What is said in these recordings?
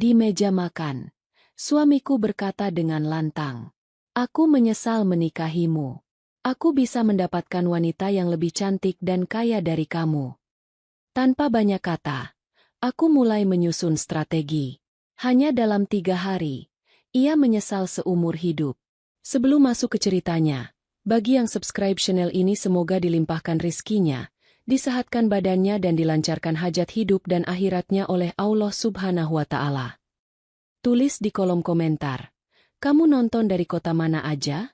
Di meja makan, suamiku berkata dengan lantang, "Aku menyesal menikahimu. Aku bisa mendapatkan wanita yang lebih cantik dan kaya dari kamu." Tanpa banyak kata, aku mulai menyusun strategi. Hanya dalam 3 hari, ia menyesal seumur hidup. Sebelum masuk ke ceritanya, bagi yang subscribe channel ini semoga dilimpahkan rizkinya, disehatkan badannya dan dilancarkan hajat hidup dan akhiratnya oleh Allah Subhanahu wa Ta'ala. Tulis di kolom komentar, kamu nonton dari kota mana aja?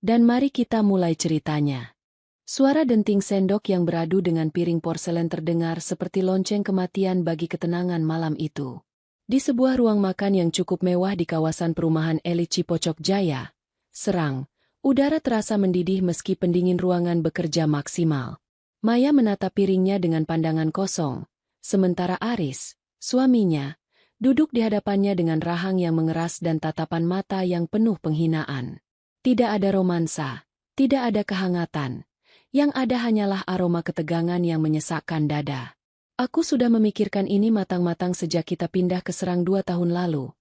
Dan mari kita mulai ceritanya. Suara denting sendok yang beradu dengan piring porselen terdengar seperti lonceng kematian bagi ketenangan malam itu. Di sebuah ruang makan yang cukup mewah di kawasan perumahan elit Cipocok Jaya, Serang, udara terasa mendidih meski pendingin ruangan bekerja maksimal. Maya menatap piringnya dengan pandangan kosong, sementara Aris, suaminya, duduk di hadapannya dengan rahang yang mengeras dan tatapan mata yang penuh penghinaan. Tidak ada romansa, tidak ada kehangatan. Yang ada hanyalah aroma ketegangan yang menyesakkan dada. Aku sudah memikirkan ini matang-matang sejak kita pindah ke Serang 2 tahun lalu.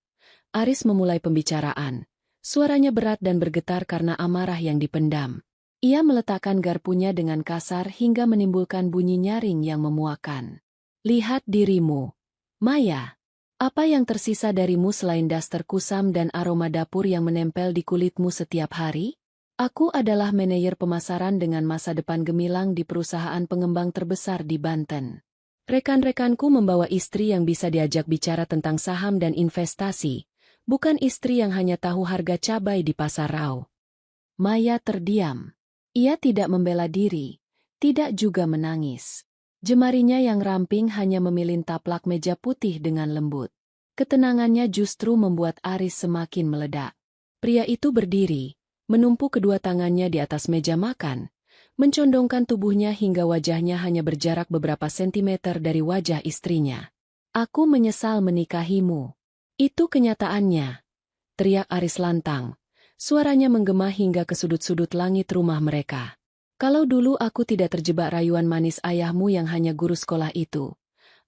Aris memulai pembicaraan. Suaranya berat dan bergetar karena amarah yang dipendam. Ia meletakkan garpunya dengan kasar hingga menimbulkan bunyi nyaring yang memuakan. Lihat dirimu, Maya. Apa yang tersisa darimu selain daster kusam dan aroma dapur yang menempel di kulitmu setiap hari? Aku adalah manajer pemasaran dengan masa depan gemilang di perusahaan pengembang terbesar di Banten. Rekan-rekanku membawa istri yang bisa diajak bicara tentang saham dan investasi, bukan istri yang hanya tahu harga cabai di pasar raw. Maya terdiam. Ia tidak membela diri, tidak juga menangis. Jemarinya yang ramping hanya memilin taplak meja putih dengan lembut. Ketenangannya justru membuat Aris semakin meledak. Pria itu berdiri, menumpuk kedua tangannya di atas meja makan, mencondongkan tubuhnya hingga wajahnya hanya berjarak beberapa sentimeter dari wajah istrinya. "Aku menyesal menikahimu. Itu kenyataannya," teriak Aris lantang. Suaranya menggema hingga ke sudut-sudut langit rumah mereka. "Kalau dulu aku tidak terjebak rayuan manis ayahmu yang hanya guru sekolah itu,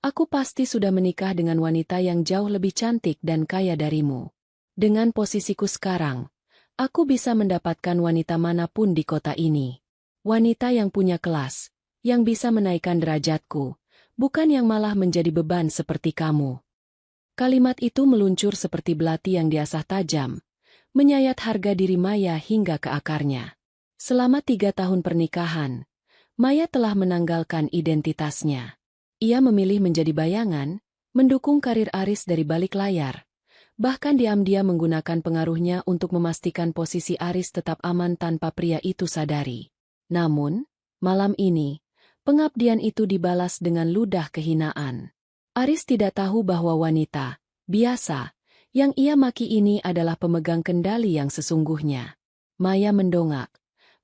aku pasti sudah menikah dengan wanita yang jauh lebih cantik dan kaya darimu. Dengan posisiku sekarang, aku bisa mendapatkan wanita manapun di kota ini. Wanita yang punya kelas, yang bisa menaikkan derajatku, bukan yang malah menjadi beban seperti kamu." Kalimat itu meluncur seperti belati yang diasah tajam, menyayat harga diri Maya hingga ke akarnya. Selama 3 tahun pernikahan, Maya telah menanggalkan identitasnya. Ia memilih menjadi bayangan, mendukung karir Aris dari balik layar. Bahkan diam-diam menggunakan pengaruhnya untuk memastikan posisi Aris tetap aman tanpa pria itu sadari. Namun, malam ini, pengabdian itu dibalas dengan ludah kehinaan. Aris tidak tahu bahwa wanita biasa yang ia maki ini adalah pemegang kendali yang sesungguhnya. Maya mendongak,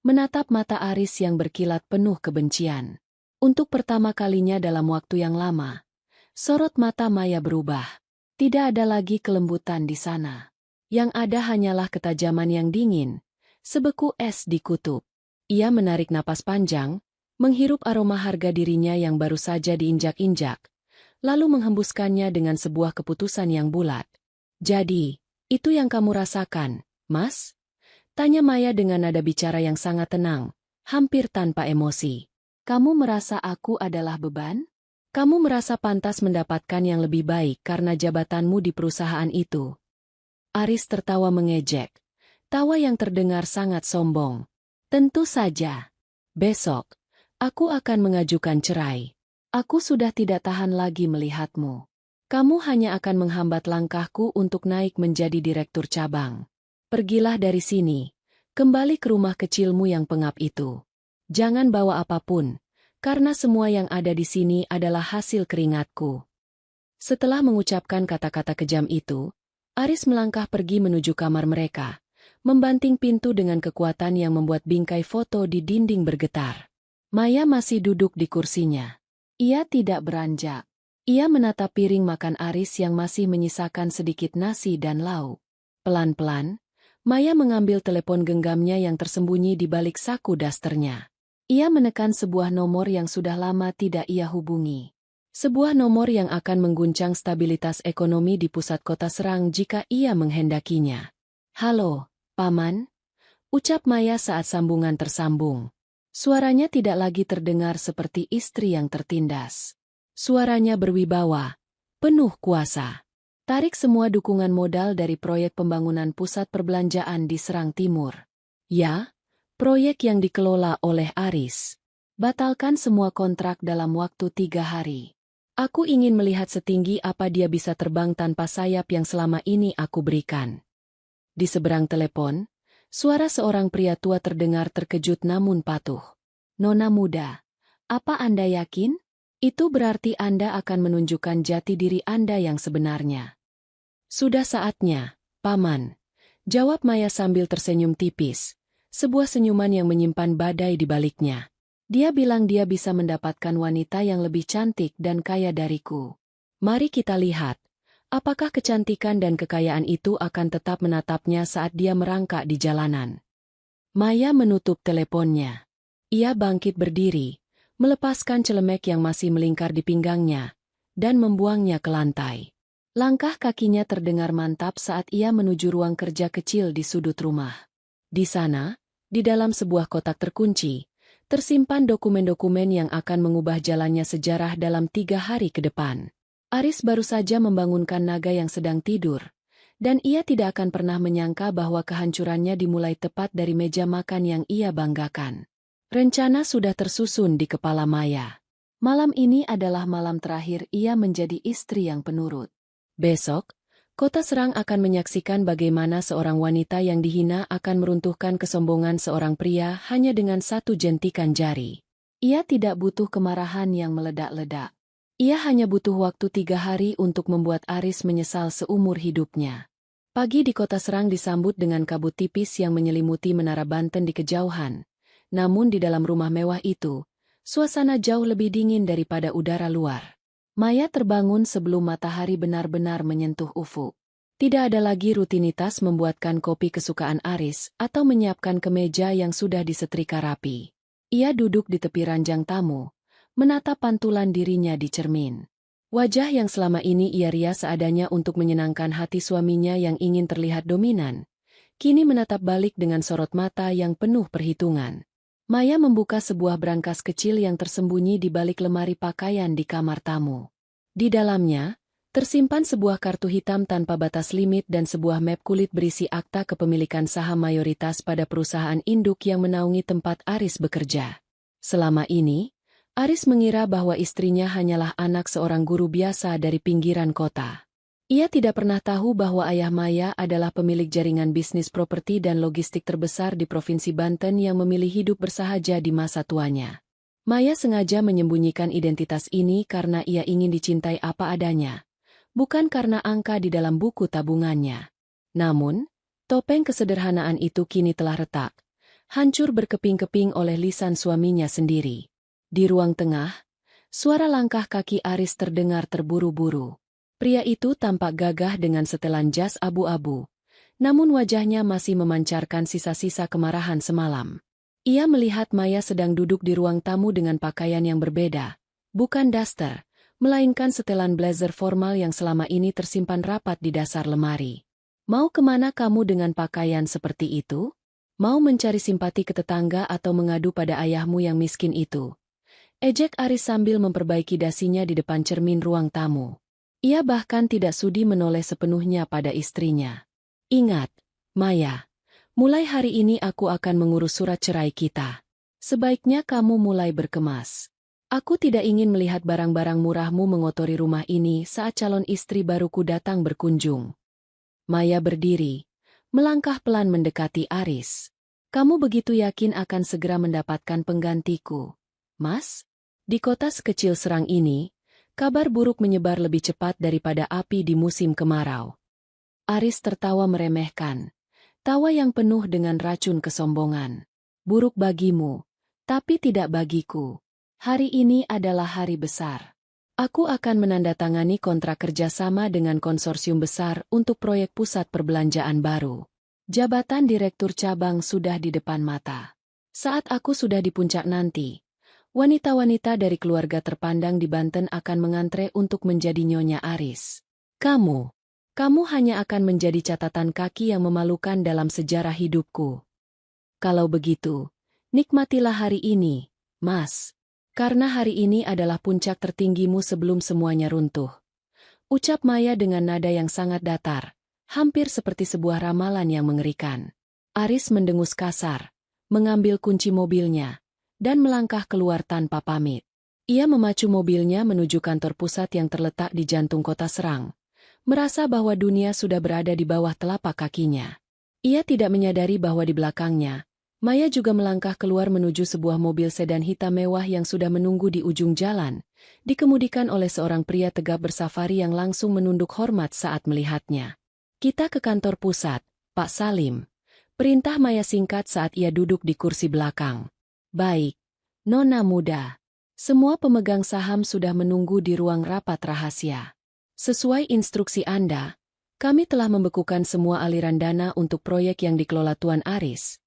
menatap mata Aris yang berkilat penuh kebencian. Untuk pertama kalinya dalam waktu yang lama, sorot mata Maya berubah. Tidak ada lagi kelembutan di sana. Yang ada hanyalah ketajaman yang dingin, sebeku es di kutub. Ia menarik napas panjang, menghirup aroma harga dirinya yang baru saja diinjak-injak, lalu menghembuskannya dengan sebuah keputusan yang bulat. "Jadi, itu yang kamu rasakan, Mas?" tanya Maya dengan nada bicara yang sangat tenang, hampir tanpa emosi. "Kamu merasa aku adalah beban? Kamu merasa pantas mendapatkan yang lebih baik karena jabatanmu di perusahaan itu?" Aris tertawa mengejek, tawa yang terdengar sangat sombong. "Tentu saja. Besok, aku akan mengajukan cerai. Aku sudah tidak tahan lagi melihatmu. Kamu hanya akan menghambat langkahku untuk naik menjadi direktur cabang. Pergilah dari sini, kembali ke rumah kecilmu yang pengap itu. Jangan bawa apapun, karena semua yang ada di sini adalah hasil keringatku." Setelah mengucapkan kata-kata kejam itu, Aris melangkah pergi menuju kamar mereka, membanting pintu dengan kekuatan yang membuat bingkai foto di dinding bergetar. Maya masih duduk di kursinya. Ia tidak beranjak. Ia menatap piring makan Aris yang masih menyisakan sedikit nasi dan lauk. Pelan-pelan, Maya mengambil telepon genggamnya yang tersembunyi di balik saku dasternya. Ia menekan sebuah nomor yang sudah lama tidak ia hubungi. Sebuah nomor yang akan mengguncang stabilitas ekonomi di pusat kota Serang jika ia menghendakinya. "Halo, Paman," ucap Maya saat sambungan tersambung. Suaranya tidak lagi terdengar seperti istri yang tertindas. Suaranya berwibawa, penuh kuasa. "Tarik semua dukungan modal dari proyek pembangunan pusat perbelanjaan di Serang Timur." "Ya, proyek yang dikelola oleh Aris. Batalkan semua kontrak dalam waktu 3 hari. Aku ingin melihat setinggi apa dia bisa terbang tanpa sayap yang selama ini aku berikan." Di seberang telepon, suara seorang pria tua terdengar terkejut namun patuh. "Nona muda, apa Anda yakin? Itu berarti Anda akan menunjukkan jati diri Anda yang sebenarnya." "Sudah saatnya, Paman," jawab Maya sambil tersenyum tipis, sebuah senyuman yang menyimpan badai di baliknya. "Dia bilang dia bisa mendapatkan wanita yang lebih cantik dan kaya dariku. Mari kita lihat, apakah kecantikan dan kekayaan itu akan tetap menatapnya saat dia merangkak di jalanan." Maya menutup teleponnya. Ia bangkit berdiri, melepaskan celemek yang masih melingkar di pinggangnya, dan membuangnya ke lantai. Langkah kakinya terdengar mantap saat ia menuju ruang kerja kecil di sudut rumah. Di sana, di dalam sebuah kotak terkunci, tersimpan dokumen-dokumen yang akan mengubah jalannya sejarah dalam 3 hari ke depan. Aris baru saja membangunkan naga yang sedang tidur, dan ia tidak akan pernah menyangka bahwa kehancurannya dimulai tepat dari meja makan yang ia banggakan. Rencana sudah tersusun di kepala Maya. Malam ini adalah malam terakhir ia menjadi istri yang penurut. Besok, kota Serang akan menyaksikan bagaimana seorang wanita yang dihina akan meruntuhkan kesombongan seorang pria hanya dengan satu jentikan jari. Ia tidak butuh kemarahan yang meledak-ledak. Ia hanya butuh waktu 3 hari untuk membuat Aris menyesal seumur hidupnya. Pagi di kota Serang disambut dengan kabut tipis yang menyelimuti Menara Banten di kejauhan. Namun di dalam rumah mewah itu, suasana jauh lebih dingin daripada udara luar. Maya terbangun sebelum matahari benar-benar menyentuh ufuk. Tidak ada lagi rutinitas membuatkan kopi kesukaan Aris atau menyiapkan kemeja yang sudah disetrika rapi. Ia duduk di tepi ranjang tamu, menatap pantulan dirinya di cermin. Wajah yang selama ini ia rias seadanya untuk menyenangkan hati suaminya yang ingin terlihat dominan, kini menatap balik dengan sorot mata yang penuh perhitungan. Maya membuka sebuah brankas kecil yang tersembunyi di balik lemari pakaian di kamar tamu. Di dalamnya, tersimpan sebuah kartu hitam tanpa batas limit dan sebuah map kulit berisi akta kepemilikan saham mayoritas pada perusahaan induk yang menaungi tempat Aris bekerja. Selama ini, Aris mengira bahwa istrinya hanyalah anak seorang guru biasa dari pinggiran kota. Ia tidak pernah tahu bahwa ayah Maya adalah pemilik jaringan bisnis properti dan logistik terbesar di Provinsi Banten yang memilih hidup bersahaja di masa tuanya. Maya sengaja menyembunyikan identitas ini karena ia ingin dicintai apa adanya, bukan karena angka di dalam buku tabungannya. Namun, topeng kesederhanaan itu kini telah retak, hancur berkeping-keping oleh lisan suaminya sendiri. Di ruang tengah, suara langkah kaki Aris terdengar terburu-buru. Pria itu tampak gagah dengan setelan jas abu-abu, namun wajahnya masih memancarkan sisa-sisa kemarahan semalam. Ia melihat Maya sedang duduk di ruang tamu dengan pakaian yang berbeda, bukan daster, melainkan setelan blazer formal yang selama ini tersimpan rapat di dasar lemari. "Mau kemana kamu dengan pakaian seperti itu? Mau mencari simpati ke tetangga atau mengadu pada ayahmu yang miskin itu?" ejek Aris sambil memperbaiki dasinya di depan cermin ruang tamu. Ia bahkan tidak sudi menoleh sepenuhnya pada istrinya. "Ingat, Maya, mulai hari ini aku akan mengurus surat cerai kita. Sebaiknya kamu mulai berkemas. Aku tidak ingin melihat barang-barang murahmu mengotori rumah ini saat calon istri baruku datang berkunjung." Maya berdiri, melangkah pelan mendekati Aris. "Kamu begitu yakin akan segera mendapatkan penggantiku, Mas?" Di kota sekecil Serang ini, kabar buruk menyebar lebih cepat daripada api di musim kemarau. Aris tertawa meremehkan, tawa yang penuh dengan racun kesombongan. "Buruk bagimu, tapi tidak bagiku. Hari ini adalah hari besar. Aku akan menandatangani kontrak kerjasama dengan konsorsium besar untuk proyek pusat perbelanjaan baru. Jabatan direktur cabang sudah di depan mata. Saat aku sudah di puncak nanti, Wanita-wanita dari keluarga terpandang di Banten akan mengantre untuk menjadi Nyonya Aris. Kamu hanya akan menjadi catatan kaki yang memalukan dalam sejarah hidupku. Kalau begitu, nikmatilah hari ini, Mas. Karena hari ini adalah puncak tertinggimu sebelum semuanya runtuh. Ucap Maya dengan nada yang sangat datar, hampir seperti sebuah ramalan yang mengerikan. Aris mendengus kasar, mengambil kunci mobilnya, dan melangkah keluar tanpa pamit. Ia memacu mobilnya menuju kantor pusat yang terletak di jantung kota Serang, merasa bahwa dunia sudah berada di bawah telapak kakinya. Ia tidak menyadari bahwa di belakangnya, Maya juga melangkah keluar menuju sebuah mobil sedan hitam mewah yang sudah menunggu di ujung jalan, dikemudikan oleh seorang pria tegap bersafari yang langsung menunduk hormat saat melihatnya. Kita ke kantor pusat, Pak Salim. Perintah Maya singkat saat ia duduk di kursi belakang. Baik, Nona muda. Semua pemegang saham sudah menunggu di ruang rapat rahasia. Sesuai instruksi Anda, kami telah membekukan semua aliran dana untuk proyek yang dikelola Tuan Aris.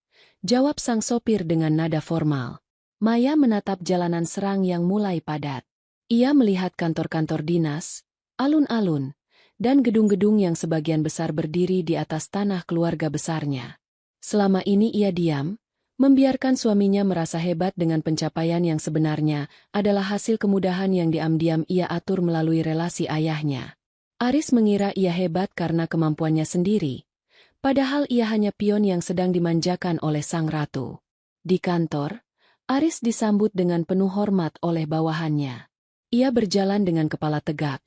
Jawab sang sopir dengan nada formal. Maya menatap jalanan Serang yang mulai padat. Ia melihat kantor-kantor dinas, alun-alun, dan gedung-gedung yang sebagian besar berdiri di atas tanah keluarga besarnya. Selama ini ia diam, membiarkan suaminya merasa hebat dengan pencapaian yang sebenarnya adalah hasil kemudahan yang diam-diam ia atur melalui relasi ayahnya. Aris mengira ia hebat karena kemampuannya sendiri. Padahal ia hanya pion yang sedang dimanjakan oleh sang ratu. Di kantor, Aris disambut dengan penuh hormat oleh bawahannya. Ia berjalan dengan kepala tegak,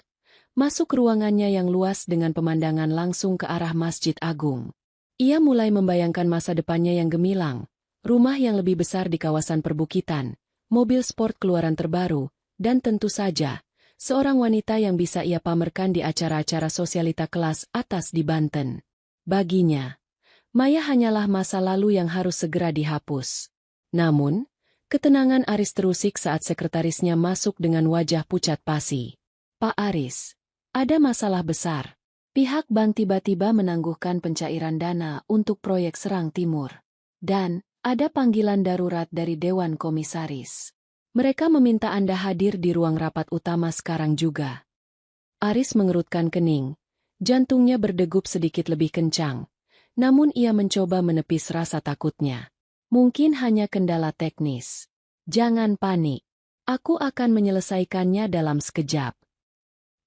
masuk ruangannya yang luas dengan pemandangan langsung ke arah Masjid Agung. Ia mulai membayangkan masa depannya yang gemilang, rumah yang lebih besar di kawasan perbukitan, mobil sport keluaran terbaru, dan tentu saja, seorang wanita yang bisa ia pamerkan di acara-acara sosialita kelas atas di Banten. Baginya, Maya hanyalah masa lalu yang harus segera dihapus. Namun, ketenangan Aris terusik saat sekretarisnya masuk dengan wajah pucat pasi. Pak Aris, ada masalah besar. Pihak bank tiba-tiba menangguhkan pencairan dana untuk proyek Serang Timur. Dan, ada panggilan darurat dari Dewan Komisaris. Mereka meminta Anda hadir di ruang rapat utama sekarang juga. Aris mengerutkan kening. Jantungnya berdegup sedikit lebih kencang, namun ia mencoba menepis rasa takutnya. Mungkin hanya kendala teknis. Jangan panik. Aku akan menyelesaikannya dalam sekejap.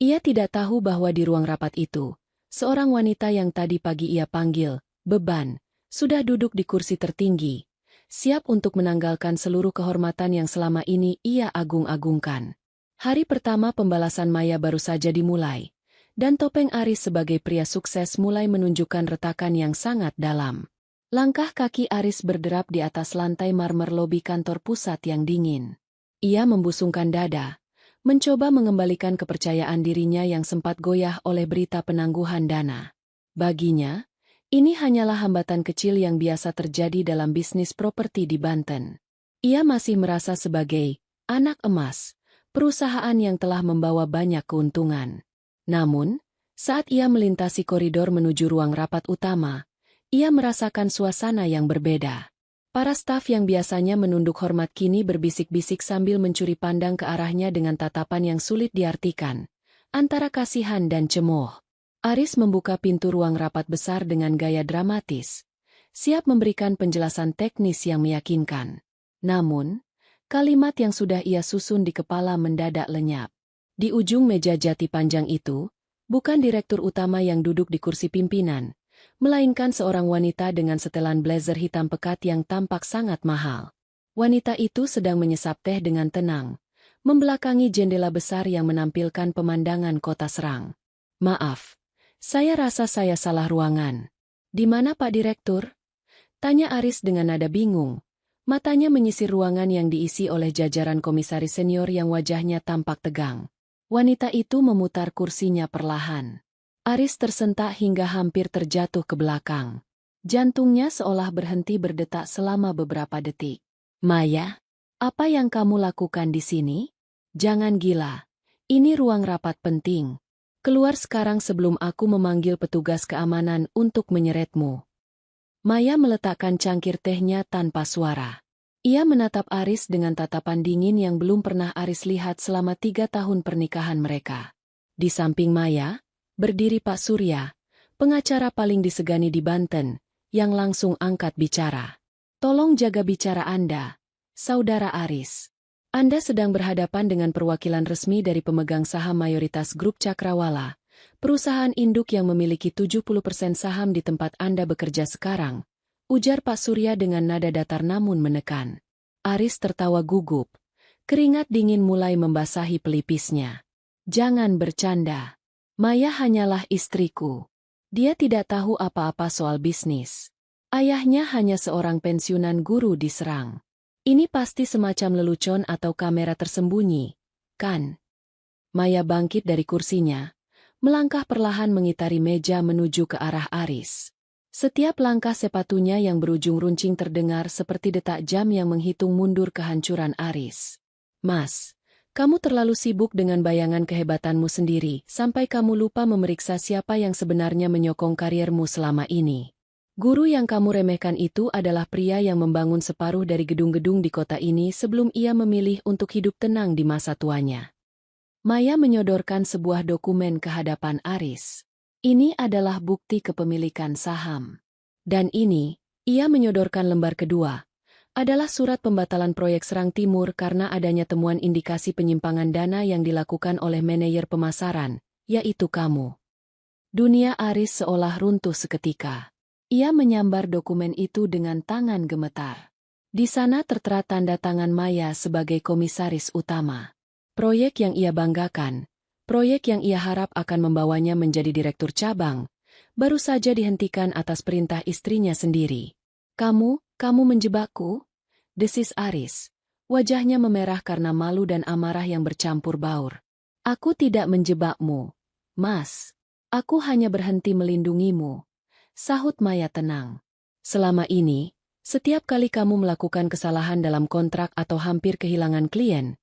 Ia tidak tahu bahwa di ruang rapat itu, seorang wanita yang tadi pagi ia panggil, Beban, sudah duduk di kursi tertinggi, siap untuk menanggalkan seluruh kehormatan yang selama ini ia agung-agungkan. Hari pertama pembalasan Maya baru saja dimulai. Dan topeng Aris sebagai pria sukses mulai menunjukkan retakan yang sangat dalam. Langkah kaki Aris berderap di atas lantai marmer lobi kantor pusat yang dingin. Ia membusungkan dada, mencoba mengembalikan kepercayaan dirinya yang sempat goyah oleh berita penangguhan dana. Baginya, ini hanyalah hambatan kecil yang biasa terjadi dalam bisnis properti di Banten. Ia masih merasa sebagai anak emas, perusahaan yang telah membawa banyak keuntungan. Namun, saat ia melintasi koridor menuju ruang rapat utama, ia merasakan suasana yang berbeda. Para staf yang biasanya menunduk hormat kini berbisik-bisik sambil mencuri pandang ke arahnya dengan tatapan yang sulit diartikan, antara kasihan dan cemoh. Aris membuka pintu ruang rapat besar dengan gaya dramatis, siap memberikan penjelasan teknis yang meyakinkan. Namun, kalimat yang sudah ia susun di kepala mendadak lenyap. Di ujung meja jati panjang itu, bukan direktur utama yang duduk di kursi pimpinan, melainkan seorang wanita dengan setelan blazer hitam pekat yang tampak sangat mahal. Wanita itu sedang menyesap teh dengan tenang, membelakangi jendela besar yang menampilkan pemandangan kota Serang. Maaf, saya rasa saya salah ruangan. Di mana Pak Direktur? Tanya Aris dengan nada bingung. Matanya menyisir ruangan yang diisi oleh jajaran komisaris senior yang wajahnya tampak tegang. Wanita itu memutar kursinya perlahan. Aris tersentak hingga hampir terjatuh ke belakang. Jantungnya seolah berhenti berdetak selama beberapa detik. Maya, apa yang kamu lakukan di sini? Jangan gila. Ini ruang rapat penting. Keluar sekarang sebelum aku memanggil petugas keamanan untuk menyeretmu. Maya meletakkan cangkir tehnya tanpa suara. Ia menatap Aris dengan tatapan dingin yang belum pernah Aris lihat selama 3 tahun pernikahan mereka. Di samping Maya, berdiri Pak Surya, pengacara paling disegani di Banten, yang langsung angkat bicara. Tolong jaga bicara Anda, Saudara Aris. Anda sedang berhadapan dengan perwakilan resmi dari pemegang saham mayoritas Grup Cakrawala, perusahaan induk yang memiliki 70% saham di tempat Anda bekerja sekarang, ujar Pak Surya dengan nada datar namun menekan. Aris tertawa gugup. Keringat dingin mulai membasahi pelipisnya. Jangan bercanda. Maya hanyalah istriku. Dia tidak tahu apa-apa soal bisnis. Ayahnya hanya seorang pensiunan guru diserang. Ini pasti semacam lelucon atau kamera tersembunyi, kan? Maya bangkit dari kursinya, melangkah perlahan mengitari meja menuju ke arah Aris. Setiap langkah sepatunya yang berujung runcing terdengar seperti detak jam yang menghitung mundur kehancuran Aris. Mas, kamu terlalu sibuk dengan bayangan kehebatanmu sendiri sampai kamu lupa memeriksa siapa yang sebenarnya menyokong kariermu selama ini. Guru yang kamu remehkan itu adalah pria yang membangun separuh dari gedung-gedung di kota ini sebelum ia memilih untuk hidup tenang di masa tuanya. Maya menyodorkan sebuah dokumen ke hadapan Aris. Ini adalah bukti kepemilikan saham. Dan ini, ia menyodorkan lembar kedua, adalah surat pembatalan proyek Serang Timur karena adanya temuan indikasi penyimpangan dana yang dilakukan oleh manajer pemasaran, yaitu kamu. Dunia Aris seolah runtuh seketika. Ia menyambar dokumen itu dengan tangan gemetar. Di sana tertera tanda tangan Maya sebagai komisaris utama. Proyek yang ia banggakan, proyek yang ia harap akan membawanya menjadi direktur cabang, baru saja dihentikan atas perintah istrinya sendiri. Kamu menjebakku? Desis Aris. Wajahnya memerah karena malu dan amarah yang bercampur baur. Aku tidak menjebakmu, Mas. Aku hanya berhenti melindungimu. Sahut Maya tenang. Selama ini, setiap kali kamu melakukan kesalahan dalam kontrak atau hampir kehilangan klien,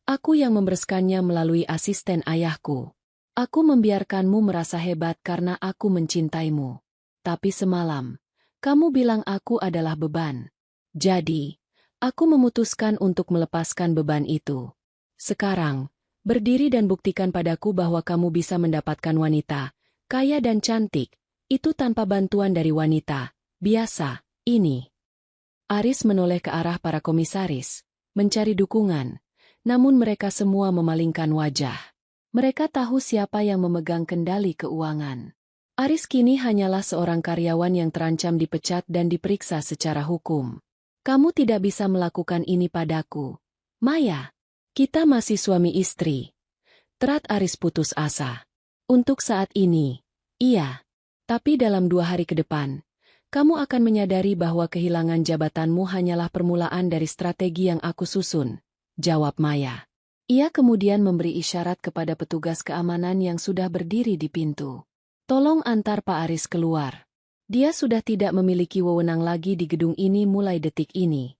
aku yang membereskannya melalui asisten ayahku. Aku membiarkanmu merasa hebat karena aku mencintaimu. Tapi semalam, kamu bilang aku adalah beban. Jadi, aku memutuskan untuk melepaskan beban itu. Sekarang, berdiri dan buktikan padaku bahwa kamu bisa mendapatkan wanita, kaya dan cantik, itu tanpa bantuan dari wanita biasa ini. Aris menoleh ke arah para komisaris, mencari dukungan. Namun mereka semua memalingkan wajah. Mereka tahu siapa yang memegang kendali keuangan. Aris kini hanyalah seorang karyawan yang terancam dipecat dan diperiksa secara hukum. Kamu tidak bisa melakukan ini padaku, Maya. Kita masih suami istri. Terat Aris putus asa. Untuk saat ini, iya. Tapi dalam 2 hari ke depan, kamu akan menyadari bahwa kehilangan jabatanmu hanyalah permulaan dari strategi yang aku susun. Jawab Maya. Ia kemudian memberi isyarat kepada petugas keamanan yang sudah berdiri di pintu. Tolong antar Pak Aris keluar. Dia sudah tidak memiliki wewenang lagi di gedung ini mulai detik ini.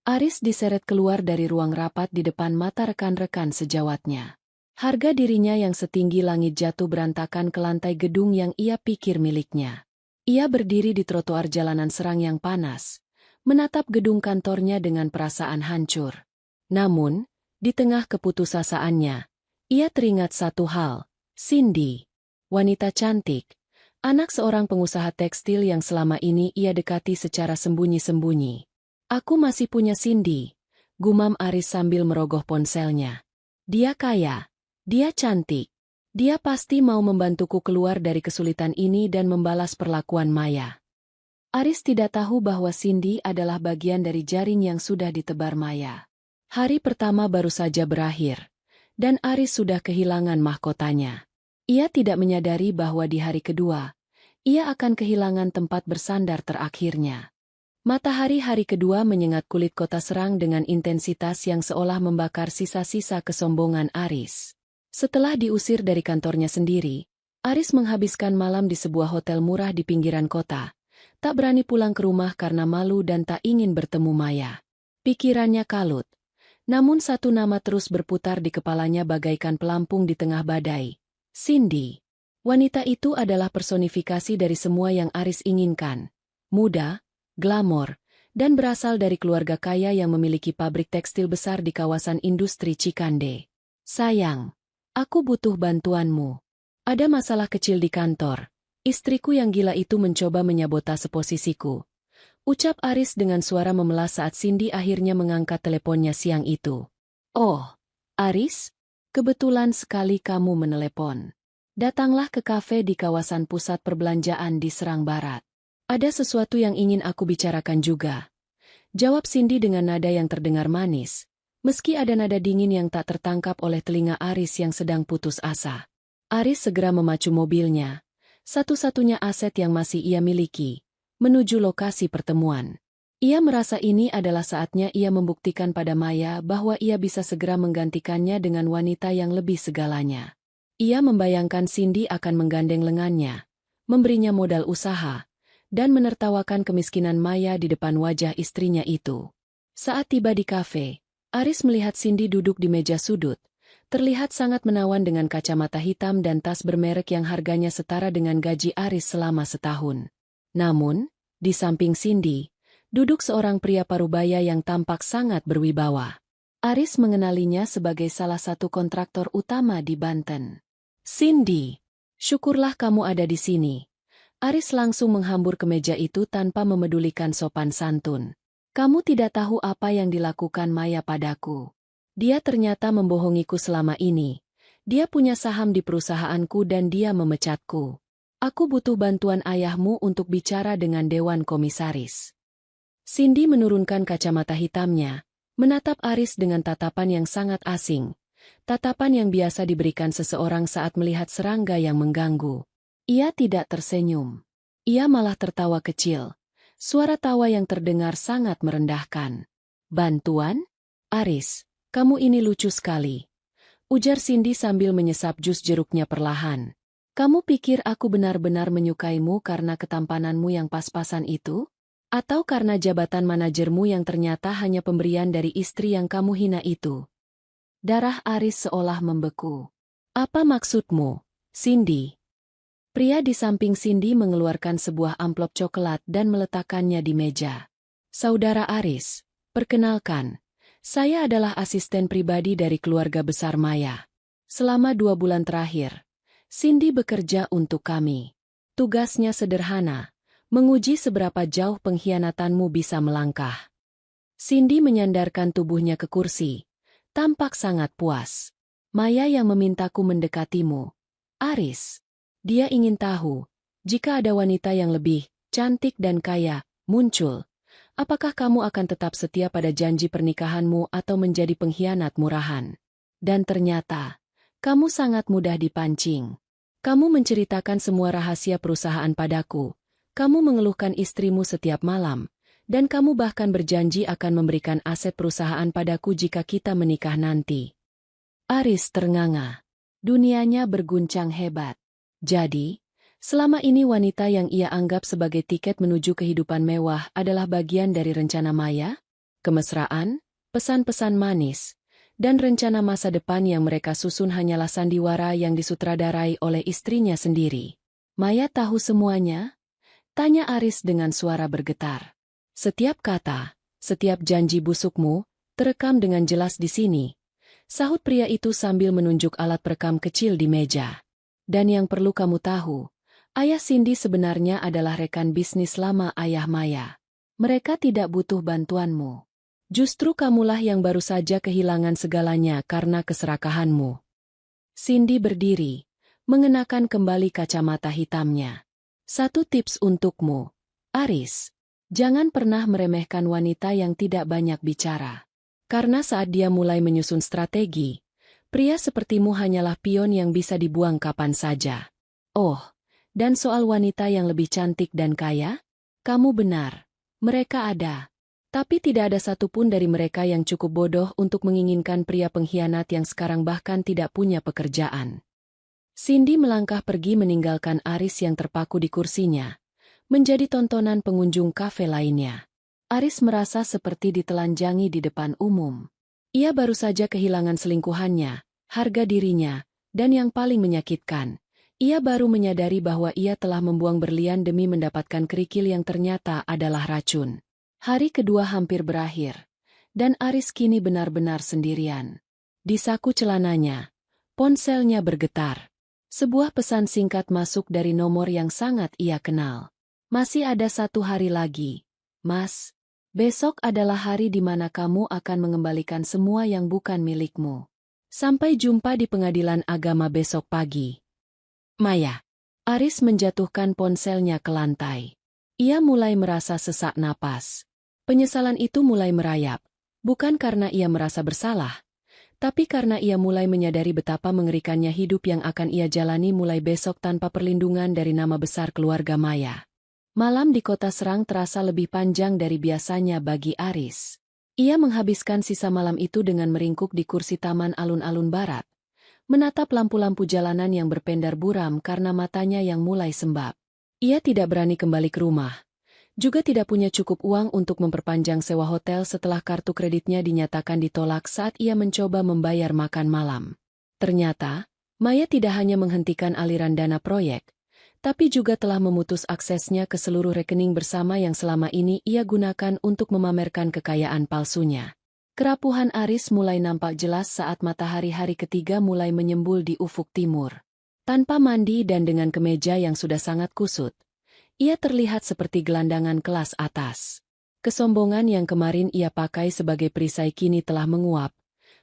Aris diseret keluar dari ruang rapat di depan mata rekan-rekan sejawatnya. Harga dirinya yang setinggi langit jatuh berantakan ke lantai gedung yang ia pikir miliknya. Ia berdiri di trotoar jalanan Serang yang panas, menatap gedung kantornya dengan perasaan hancur. Namun, di tengah keputusasaannya, ia teringat satu hal, Cindy. Wanita cantik, anak seorang pengusaha tekstil yang selama ini ia dekati secara sembunyi-sembunyi. Aku masih punya Cindy, gumam Aris sambil merogoh ponselnya. Dia kaya, dia cantik, dia pasti mau membantuku keluar dari kesulitan ini dan membalas perlakuan Maya. Aris tidak tahu bahwa Cindy adalah bagian dari jaring yang sudah ditebar Maya. Hari pertama baru saja berakhir, dan Aris sudah kehilangan mahkotanya. Ia tidak menyadari bahwa di hari kedua, ia akan kehilangan tempat bersandar terakhirnya. Matahari hari kedua menyengat kulit kota Serang dengan intensitas yang seolah membakar sisa-sisa kesombongan Aris. Setelah diusir dari kantornya sendiri, Aris menghabiskan malam di sebuah hotel murah di pinggiran kota. Tak berani pulang ke rumah karena malu dan tak ingin bertemu Maya. Pikirannya kalut. Namun satu nama terus berputar di kepalanya bagaikan pelampung di tengah badai. Cindy. Wanita itu adalah personifikasi dari semua yang Aris inginkan. Muda, glamor, dan berasal dari keluarga kaya yang memiliki pabrik tekstil besar di kawasan industri Cikande. Sayang, aku butuh bantuanmu. Ada masalah kecil di kantor. Istriku yang gila itu mencoba menyabotase posisiku. Ucap Aris dengan suara memelas saat Cindy akhirnya mengangkat teleponnya siang itu. Oh, Aris? Kebetulan sekali kamu menelepon. Datanglah ke kafe di kawasan pusat perbelanjaan di Serang Barat. Ada sesuatu yang ingin aku bicarakan juga. Jawab Cindy dengan nada yang terdengar manis, meski ada nada dingin yang tak tertangkap oleh telinga Aris yang sedang putus asa. Aris segera memacu mobilnya, satu-satunya aset yang masih ia miliki, menuju lokasi pertemuan. Ia merasa ini adalah saatnya ia membuktikan pada Maya bahwa ia bisa segera menggantikannya dengan wanita yang lebih segalanya. Ia membayangkan Cindy akan menggandeng lengannya, memberinya modal usaha, dan menertawakan kemiskinan Maya di depan wajah istrinya itu. Saat tiba di kafe, Aris melihat Cindy duduk di meja sudut, terlihat sangat menawan dengan kacamata hitam dan tas bermerek yang harganya setara dengan gaji Aris selama setahun. Namun, di samping Cindy, duduk seorang pria parubaya yang tampak sangat berwibawa. Aris mengenalinya sebagai salah satu kontraktor utama di Banten. Cindy, syukurlah kamu ada di sini. Aris langsung menghambur ke meja itu tanpa memedulikan sopan santun. Kamu tidak tahu apa yang dilakukan Maya padaku. Dia ternyata membohongiku selama ini. Dia punya saham di perusahaanku dan dia memecatku. Aku butuh bantuan ayahmu untuk bicara dengan Dewan Komisaris. Cindy menurunkan kacamata hitamnya, menatap Aris dengan tatapan yang sangat asing. Tatapan yang biasa diberikan seseorang saat melihat serangga yang mengganggu. Ia tidak tersenyum. Ia malah tertawa kecil. Suara tawa yang terdengar sangat merendahkan. Bantuan? Aris, kamu ini lucu sekali. Ujar Cindy sambil menyesap jus jeruknya perlahan. Kamu pikir aku benar-benar menyukaimu karena ketampananmu yang pas-pasan itu? Atau karena jabatan manajermu yang ternyata hanya pemberian dari istri yang kamu hina itu? Darah Aris seolah membeku. Apa maksudmu, Cindy? Pria di samping Cindy mengeluarkan sebuah amplop coklat dan meletakkannya di meja. Saudara Aris, perkenalkan, saya adalah asisten pribadi dari keluarga besar Maya. Selama 2 bulan terakhir, Cindy bekerja untuk kami. Tugasnya sederhana, menguji seberapa jauh pengkhianatanmu bisa melangkah. Cindy menyandarkan tubuhnya ke kursi, tampak sangat puas. Maya yang memintaku mendekatimu. Aris. Dia ingin tahu, jika ada wanita yang lebih cantik dan kaya muncul, apakah kamu akan tetap setia pada janji pernikahanmu atau menjadi pengkhianat murahan? Dan ternyata, kamu sangat mudah dipancing. Kamu menceritakan semua rahasia perusahaan padaku, kamu mengeluhkan istrimu setiap malam, dan kamu bahkan berjanji akan memberikan aset perusahaan padaku jika kita menikah nanti. Aris ternganga. Dunianya berguncang hebat. Jadi, selama ini wanita yang ia anggap sebagai tiket menuju kehidupan mewah adalah bagian dari rencana Maya, kemesraan, pesan-pesan manis, dan rencana masa depan yang mereka susun hanyalah sandiwara yang disutradarai oleh istrinya sendiri. Maya tahu semuanya? Tanya Aris dengan suara bergetar. Setiap kata, setiap janji busukmu, terekam dengan jelas di sini. Sahut pria itu sambil menunjuk alat perekam kecil di meja. Dan yang perlu kamu tahu, ayah Cindy sebenarnya adalah rekan bisnis lama ayah Maya. Mereka tidak butuh bantuanmu. Justru kamulah yang baru saja kehilangan segalanya karena keserakahanmu. Cindy berdiri, mengenakan kembali kacamata hitamnya. Satu tips untukmu, Aris. Jangan pernah meremehkan wanita yang tidak banyak bicara. Karena saat dia mulai menyusun strategi, pria sepertimu hanyalah pion yang bisa dibuang kapan saja. Oh, dan soal wanita yang lebih cantik dan kaya? Kamu benar. Mereka ada. Tapi tidak ada satupun dari mereka yang cukup bodoh untuk menginginkan pria pengkhianat yang sekarang bahkan tidak punya pekerjaan. Cindy melangkah pergi meninggalkan Aris yang terpaku di kursinya, menjadi tontonan pengunjung kafe lainnya. Aris merasa seperti ditelanjangi di depan umum. Ia baru saja kehilangan selingkuhannya, harga dirinya, dan yang paling menyakitkan, ia baru menyadari bahwa ia telah membuang berlian demi mendapatkan kerikil yang ternyata adalah racun. Hari kedua hampir berakhir, dan Aris kini benar-benar sendirian. Di saku celananya, ponselnya bergetar. Sebuah pesan singkat masuk dari nomor yang sangat ia kenal. Masih ada 1 hari lagi, Mas. Besok adalah hari di mana kamu akan mengembalikan semua yang bukan milikmu. Sampai jumpa di pengadilan agama besok pagi. Maya. Aris menjatuhkan ponselnya ke lantai. Ia mulai merasa sesak napas. Penyesalan itu mulai merayap, bukan karena ia merasa bersalah, tapi karena ia mulai menyadari betapa mengerikannya hidup yang akan ia jalani mulai besok tanpa perlindungan dari nama besar keluarga Maya. Malam di kota Serang terasa lebih panjang dari biasanya bagi Aris. Ia menghabiskan sisa malam itu dengan meringkuk di kursi taman alun-alun barat, menatap lampu-lampu jalanan yang berpendar buram karena matanya yang mulai sembab. Ia tidak berani kembali ke rumah. Juga tidak punya cukup uang untuk memperpanjang sewa hotel setelah kartu kreditnya dinyatakan ditolak saat ia mencoba membayar makan malam. Ternyata, Maya tidak hanya menghentikan aliran dana proyek, tapi juga telah memutus aksesnya ke seluruh rekening bersama yang selama ini ia gunakan untuk memamerkan kekayaan palsunya. Kerapuhan Aris mulai nampak jelas saat matahari hari ketiga mulai menyembul di ufuk timur. Tanpa mandi dan dengan kemeja yang sudah sangat kusut, ia terlihat seperti gelandangan kelas atas. Kesombongan yang kemarin ia pakai sebagai perisai kini telah menguap,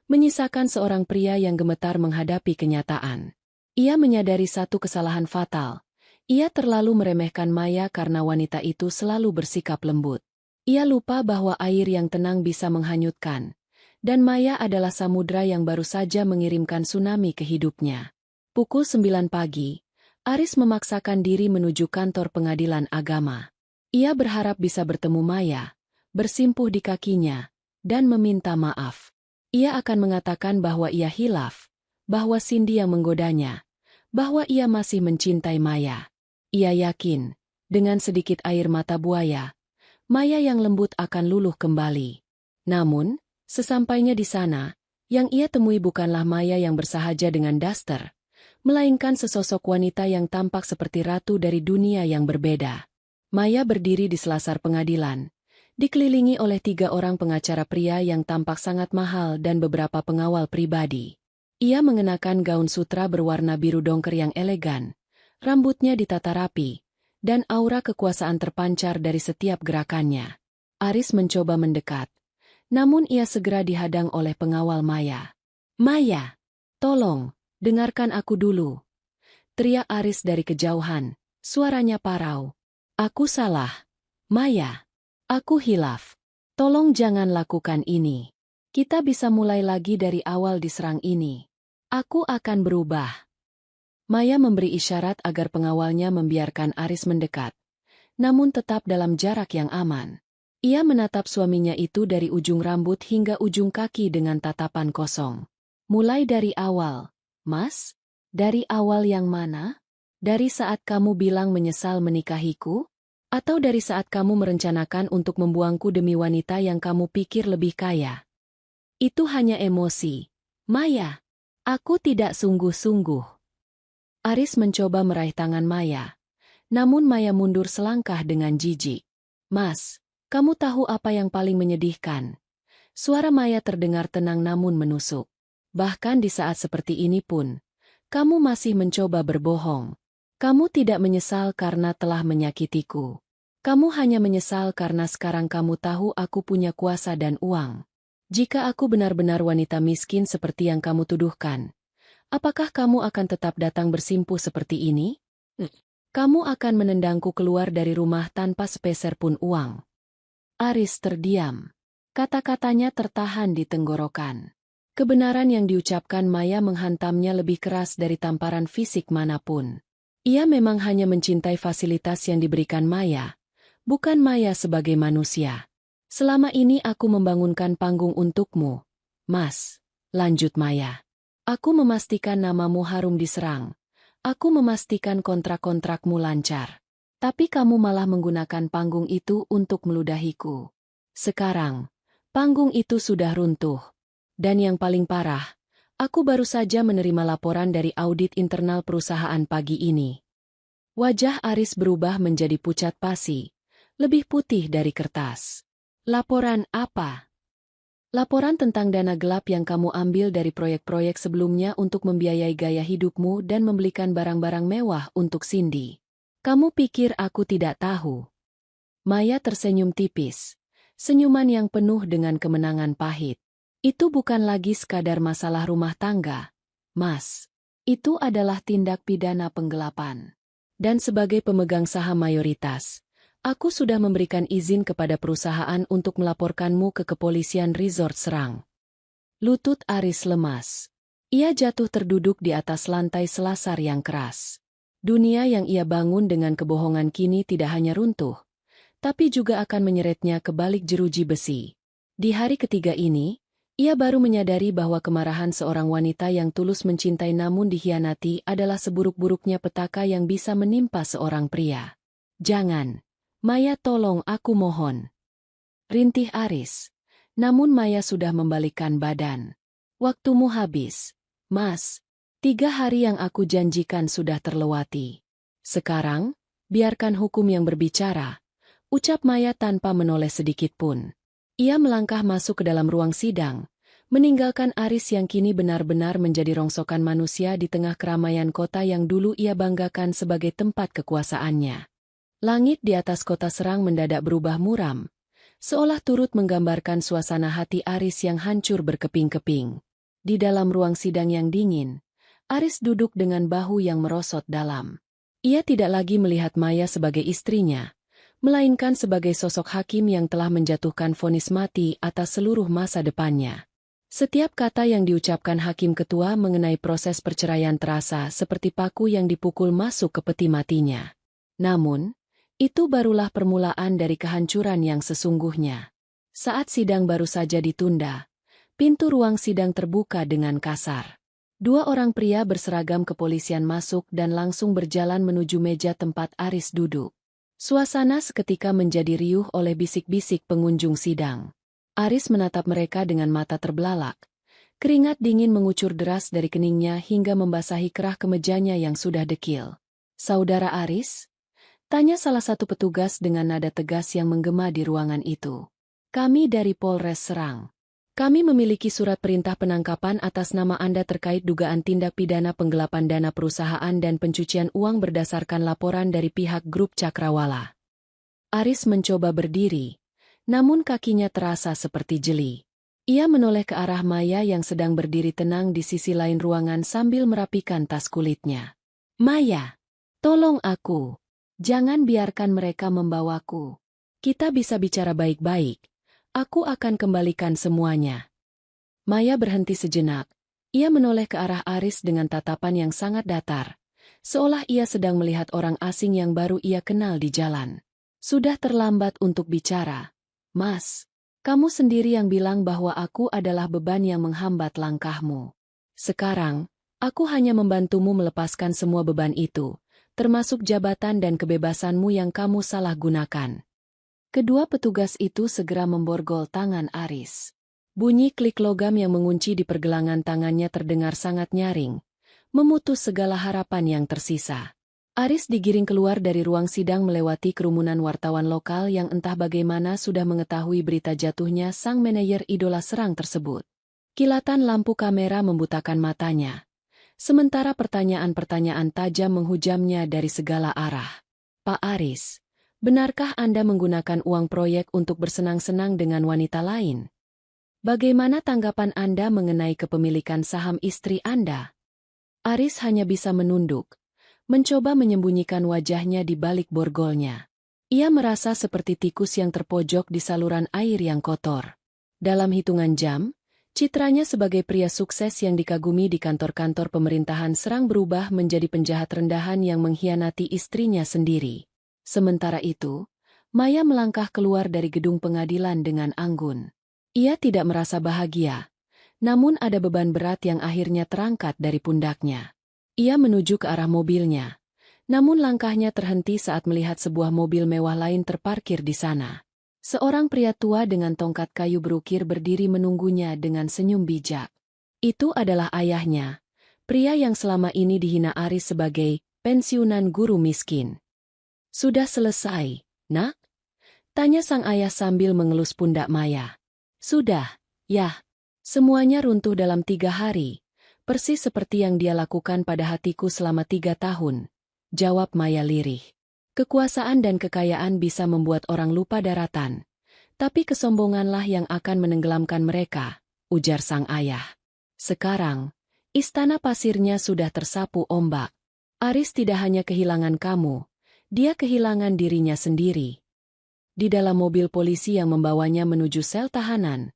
menyisakan seorang pria yang gemetar menghadapi kenyataan. Ia menyadari satu kesalahan fatal. Ia terlalu meremehkan Maya karena wanita itu selalu bersikap lembut. Ia lupa bahwa air yang tenang bisa menghanyutkan, dan Maya adalah samudra yang baru saja mengirimkan tsunami ke hidupnya. Pukul 9 pagi. Aris memaksakan diri menuju kantor pengadilan agama. Ia berharap bisa bertemu Maya, bersimpuh di kakinya, dan meminta maaf. Ia akan mengatakan bahwa ia hilaf, bahwa Cindy yang menggodanya, bahwa ia masih mencintai Maya. Ia yakin, dengan sedikit air mata buaya, Maya yang lembut akan luluh kembali. Namun, sesampainya di sana, yang ia temui bukanlah Maya yang bersahaja dengan daster, melainkan sesosok wanita yang tampak seperti ratu dari dunia yang berbeda. Maya berdiri di selasar pengadilan, dikelilingi oleh 3 orang pengacara pria yang tampak sangat mahal dan beberapa pengawal pribadi. Ia mengenakan gaun sutra berwarna biru dongker yang elegan, rambutnya ditata rapi, dan aura kekuasaan terpancar dari setiap gerakannya. Aris mencoba mendekat, namun ia segera dihadang oleh pengawal Maya. "Maya, tolong! Dengarkan aku dulu," teriak Aris dari kejauhan, suaranya parau. "Aku salah. Maya. Aku hilaf. Tolong jangan lakukan ini. Kita bisa mulai lagi dari awal di Serang ini. Aku akan berubah." Maya memberi isyarat agar pengawalnya membiarkan Aris mendekat, namun tetap dalam jarak yang aman. Ia menatap suaminya itu dari ujung rambut hingga ujung kaki dengan tatapan kosong. "Mulai dari awal. Mas, dari awal yang mana? Dari saat kamu bilang menyesal menikahiku? Atau dari saat kamu merencanakan untuk membuangku demi wanita yang kamu pikir lebih kaya?" "Itu hanya emosi, Maya. Aku tidak sungguh-sungguh." Aris mencoba meraih tangan Maya, namun Maya mundur selangkah dengan jijik. "Mas, kamu tahu apa yang paling menyedihkan?" Suara Maya terdengar tenang namun menusuk. "Bahkan di saat seperti ini pun, kamu masih mencoba berbohong. Kamu tidak menyesal karena telah menyakitiku. Kamu hanya menyesal karena sekarang kamu tahu aku punya kuasa dan uang. Jika aku benar-benar wanita miskin seperti yang kamu tuduhkan, apakah kamu akan tetap datang bersimpuh seperti ini? Kamu akan menendangku keluar dari rumah tanpa sepeser pun uang." Aris terdiam. Kata-katanya tertahan di tenggorokan. Kebenaran yang diucapkan Maya menghantamnya lebih keras dari tamparan fisik manapun. Ia memang hanya mencintai fasilitas yang diberikan Maya, bukan Maya sebagai manusia. "Selama ini aku membangunkan panggung untukmu, Mas," lanjut Maya. "Aku memastikan namamu harum di Serang. Aku memastikan kontrak-kontrakmu lancar. Tapi kamu malah menggunakan panggung itu untuk meludahiku. Sekarang, panggung itu sudah runtuh. Dan yang paling parah, aku baru saja menerima laporan dari audit internal perusahaan pagi ini." Wajah Aris berubah menjadi pucat pasi, lebih putih dari kertas. Laporan apa? Laporan tentang dana gelap yang kamu ambil dari proyek-proyek sebelumnya untuk membiayai gaya hidupmu dan membelikan barang-barang mewah untuk Cindy. Kamu pikir aku tidak tahu? Maya tersenyum tipis. Senyuman yang penuh dengan kemenangan pahit. Itu bukan lagi sekadar masalah rumah tangga, Mas. Itu adalah tindak pidana penggelapan. Dan sebagai pemegang saham mayoritas, aku sudah memberikan izin kepada perusahaan untuk melaporkanmu ke kepolisian Resort Serang. Lutut Aris lemas. Ia jatuh terduduk di atas lantai selasar yang keras. Dunia yang ia bangun dengan kebohongan kini tidak hanya runtuh, tapi juga akan menyeretnya ke balik jeruji besi. Di hari ketiga ini, ia baru menyadari bahwa kemarahan seorang wanita yang tulus mencintai namun dikhianati adalah seburuk-buruknya petaka yang bisa menimpa seorang pria. Jangan. Maya, tolong aku mohon. Rintih Aris. Namun Maya sudah membalikkan badan. Waktumu habis. Mas, 3 hari yang aku janjikan sudah terlewati. Sekarang, biarkan hukum yang berbicara. Ucap Maya tanpa menoleh sedikit pun. Ia melangkah masuk ke dalam ruang sidang, meninggalkan Aris yang kini benar-benar menjadi rongsokan manusia di tengah keramaian kota yang dulu ia banggakan sebagai tempat kekuasaannya. Langit di atas kota Serang mendadak berubah muram, seolah turut menggambarkan suasana hati Aris yang hancur berkeping-keping. Di dalam ruang sidang yang dingin, Aris duduk dengan bahu yang merosot dalam. Ia tidak lagi melihat Maya sebagai istrinya, melainkan sebagai sosok hakim yang telah menjatuhkan vonis mati atas seluruh masa depannya. Setiap kata yang diucapkan hakim ketua mengenai proses perceraian terasa seperti paku yang dipukul masuk ke peti matinya. Namun, itu barulah permulaan dari kehancuran yang sesungguhnya. Saat sidang baru saja ditunda, pintu ruang sidang terbuka dengan kasar. 2 orang pria berseragam kepolisian masuk dan langsung berjalan menuju meja tempat Aris duduk. Suasana seketika menjadi riuh oleh bisik-bisik pengunjung sidang. Aris menatap mereka dengan mata terbelalak. Keringat dingin mengucur deras dari keningnya hingga membasahi kerah kemejanya yang sudah dekil. "Saudara Aris?" tanya salah satu petugas dengan nada tegas yang menggema di ruangan itu. "Kami dari Polres Serang. Kami memiliki surat perintah penangkapan atas nama Anda terkait dugaan tindak pidana penggelapan dana perusahaan dan pencucian uang berdasarkan laporan dari pihak grup Cakrawala." Aris mencoba berdiri, namun kakinya terasa seperti jeli. Ia menoleh ke arah Maya yang sedang berdiri tenang di sisi lain ruangan sambil merapikan tas kulitnya. "Maya, tolong aku. Jangan biarkan mereka membawaku. Kita bisa bicara baik-baik. Aku akan kembalikan semuanya." Maya berhenti sejenak. Ia menoleh ke arah Aris dengan tatapan yang sangat datar, seolah ia sedang melihat orang asing yang baru ia kenal di jalan. "Sudah terlambat untuk bicara. Mas, kamu sendiri yang bilang bahwa aku adalah beban yang menghambat langkahmu. Sekarang, aku hanya membantumu melepaskan semua beban itu, termasuk jabatan dan kebebasanmu yang kamu salah gunakan." Kedua petugas itu segera memborgol tangan Aris. Bunyi klik logam yang mengunci di pergelangan tangannya terdengar sangat nyaring, memutus segala harapan yang tersisa. Aris digiring keluar dari ruang sidang melewati kerumunan wartawan lokal yang entah bagaimana sudah mengetahui berita jatuhnya sang manajer idola Serang tersebut. Kilatan lampu kamera membutakan matanya, sementara pertanyaan-pertanyaan tajam menghujamnya dari segala arah. "Pak Aris, benarkah Anda menggunakan uang proyek untuk bersenang-senang dengan wanita lain? Bagaimana tanggapan Anda mengenai kepemilikan saham istri Anda?" Aris hanya bisa menunduk, mencoba menyembunyikan wajahnya di balik borgolnya. Ia merasa seperti tikus yang terpojok di saluran air yang kotor. Dalam hitungan jam, citranya sebagai pria sukses yang dikagumi di kantor-kantor pemerintahan Serang berubah menjadi penjahat rendahan yang mengkhianati istrinya sendiri. Sementara itu, Maya melangkah keluar dari gedung pengadilan dengan anggun. Ia tidak merasa bahagia, namun ada beban berat yang akhirnya terangkat dari pundaknya. Ia menuju ke arah mobilnya, namun langkahnya terhenti saat melihat sebuah mobil mewah lain terparkir di sana. Seorang pria tua dengan tongkat kayu berukir berdiri menunggunya dengan senyum bijak. Itu adalah ayahnya, pria yang selama ini dihina Aris sebagai pensiunan guru miskin. "Sudah selesai, Nak?" Tanya sang ayah sambil mengelus pundak Maya. Sudah, ya. Semuanya runtuh dalam 3 hari. Persis seperti yang dia lakukan pada hatiku selama 3 tahun. Jawab Maya lirih. Kekuasaan dan kekayaan bisa membuat orang lupa daratan. Tapi kesombonganlah yang akan menenggelamkan mereka, ujar sang ayah. Sekarang, istana pasirnya sudah tersapu ombak. Aris tidak hanya kehilangan kamu, dia kehilangan dirinya sendiri. Di dalam mobil polisi yang membawanya menuju sel tahanan,